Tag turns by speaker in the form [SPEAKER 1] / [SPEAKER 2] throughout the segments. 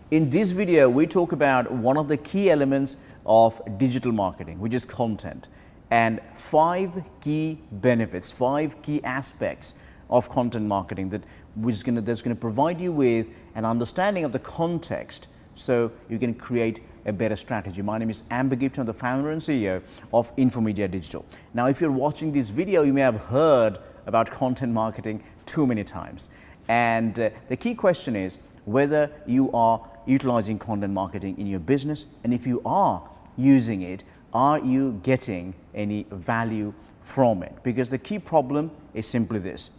[SPEAKER 1] In this video, we talk about one of the key elements of digital marketing, which is content, and 5 key benefits, 5 key aspects of content marketing that's going to provide you with an understanding of the context so you can create a better strategy. My name is Amber Gipton, I'm the founder and CEO of Infomedia Digital. Now, if you're watching this video, you may have heard about content marketing too many times. And the key question is whether you are utilizing content marketing in your business, and if you are using it, are you getting any value from it? Because the key problem is simply this: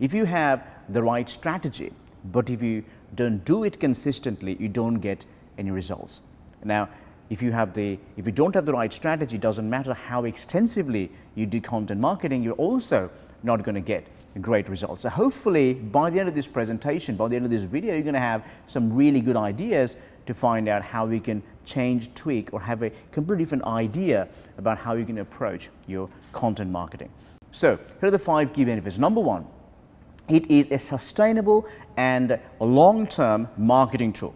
[SPEAKER 1] if you have the right strategy, but if you don't do it consistently, you don't get any results. Now, if you don't have the right strategy, it doesn't matter how extensively you do content marketing, you're also not going to get great results. So hopefully by the end of this presentation, by the end of this video, you're going to have some really good ideas to find out how we can change, tweak, or have a completely different idea about how you can approach your content marketing. So here are the 5 key benefits. Number 1, it is a sustainable and a long-term marketing tool.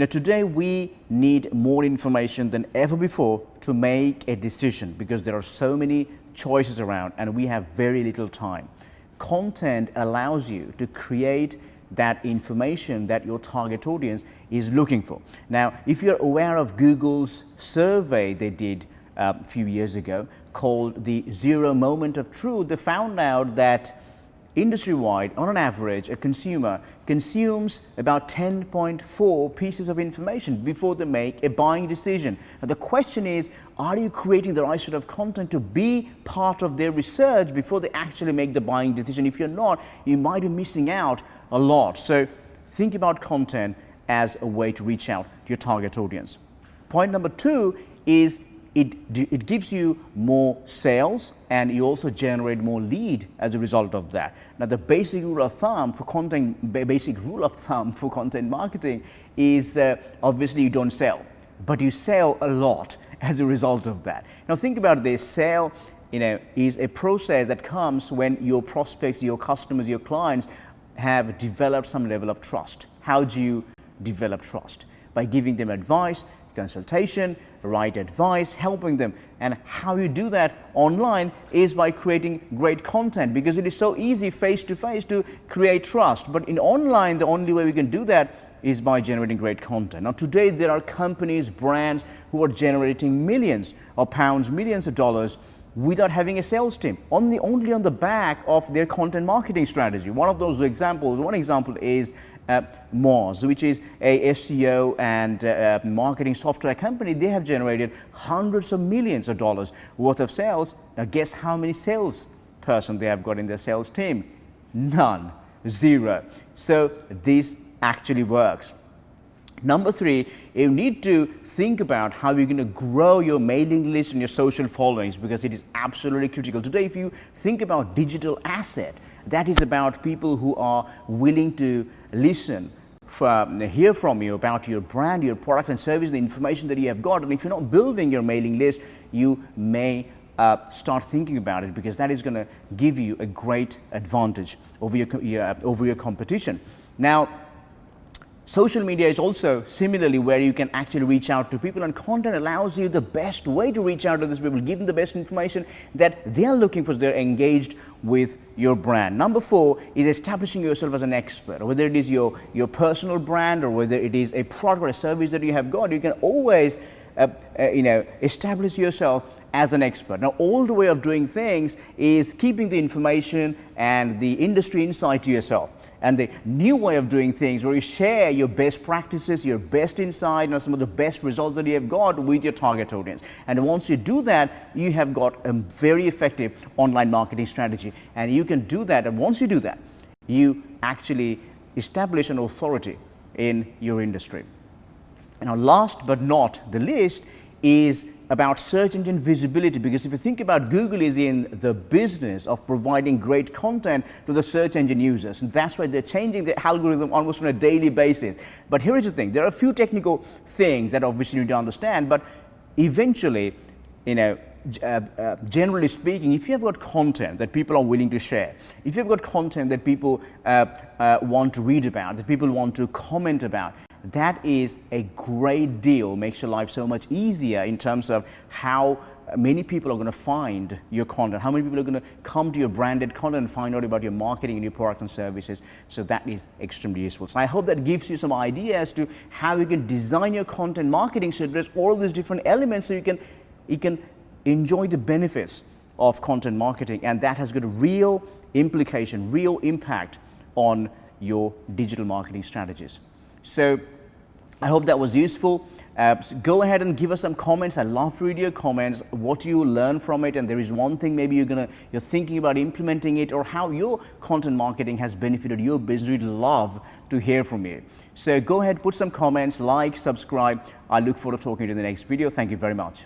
[SPEAKER 1] Today we need more information than ever before to make a decision because there are so many choices around and we have very little time. Content allows you to create that information that your target audience is looking for. Now, if you're aware of Google's survey they did a few years ago called the Zero Moment of Truth, they found out that industry-wide, on an average, a consumer consumes about 10.4 pieces of information before they make a buying decision. Now, the question is, are you creating the right sort of content to be part of their research before they actually make the buying decision? If you're not, you might be missing out a lot. So think about content as a way to reach out to your target audience. Point number 2 is it gives you more sales, and you also generate more lead as a result of that. Now, the basic rule of thumb for content marketing is obviously you don't sell, but you sell a lot as a result of that. Now, think about this: sale, is a process that comes when your prospects, your customers, your clients have developed some level of trust. How do you develop trust? By giving them advice, consultation, right advice, helping them. And how you do that online is by creating great content, because it is so easy face to face to create trust. But in online, the only way we can do that is by generating great content. Now, today there are companies, brands who are generating millions of pounds, millions of dollars without having a sales team, only on the back of their content marketing strategy. One example is Moz, which is a SEO and marketing software company. They have generated hundreds of millions of dollars worth of sales. Now, guess how many salesperson they have got in their sales team? None, 0. So this actually works. Number 3, you need to think about how you're going to grow your mailing list and your social followings, because it is absolutely critical. Today, if you think about digital asset, that is about people who are willing to listen, hear from you about your brand, your product and service, the information that you have got. And if you're not building your mailing list, you may start thinking about it, because that is going to give you a great advantage over your competition. Now, social media is also similarly where you can actually reach out to people, and content allows you the best way to reach out to these people, give them the best information that they are looking for, so they're engaged with your brand. Number 4 is establishing yourself as an expert. Whether it is your personal brand or whether it is a product or a service that you have got, you can always establish yourself as an expert. Now, old way of doing things is keeping the information and the industry insight to yourself. And the new way of doing things, where you share your best practices, your best insight, and some of the best results that you have got with your target audience. And once you do that, you have got a very effective online marketing strategy. And you can do that. And once you do that, you actually establish an authority in your industry. Now, last but not the least is about search engine visibility, because if you think about, Google is in the business of providing great content to the search engine users, and that's why they're changing the algorithm almost on a daily basis. But here is the thing: there are a few technical things that obviously you need to understand, but eventually, generally speaking, if you have got content that people are willing to share, if you've got content that people want to read about, that people want to comment about, that is a great deal, makes your life so much easier in terms of how many people are going to find your content, how many people are going to come to your branded content and find out about your marketing and your product and services. So that is extremely useful. So I hope that gives you some idea as to how you can design your content marketing to address all of these different elements so you can enjoy the benefits of content marketing, and that has got a real implication, real impact on your digital marketing strategies. So I hope that was useful. So go ahead and give us some comments. I love to read your comments, what you learn from it, and there is one thing maybe you're thinking about implementing it, or how your content marketing has benefited your business. We'd love to hear from you. So go ahead, put some comments, like, subscribe. I look forward to talking to you in the next video. Thank you very much.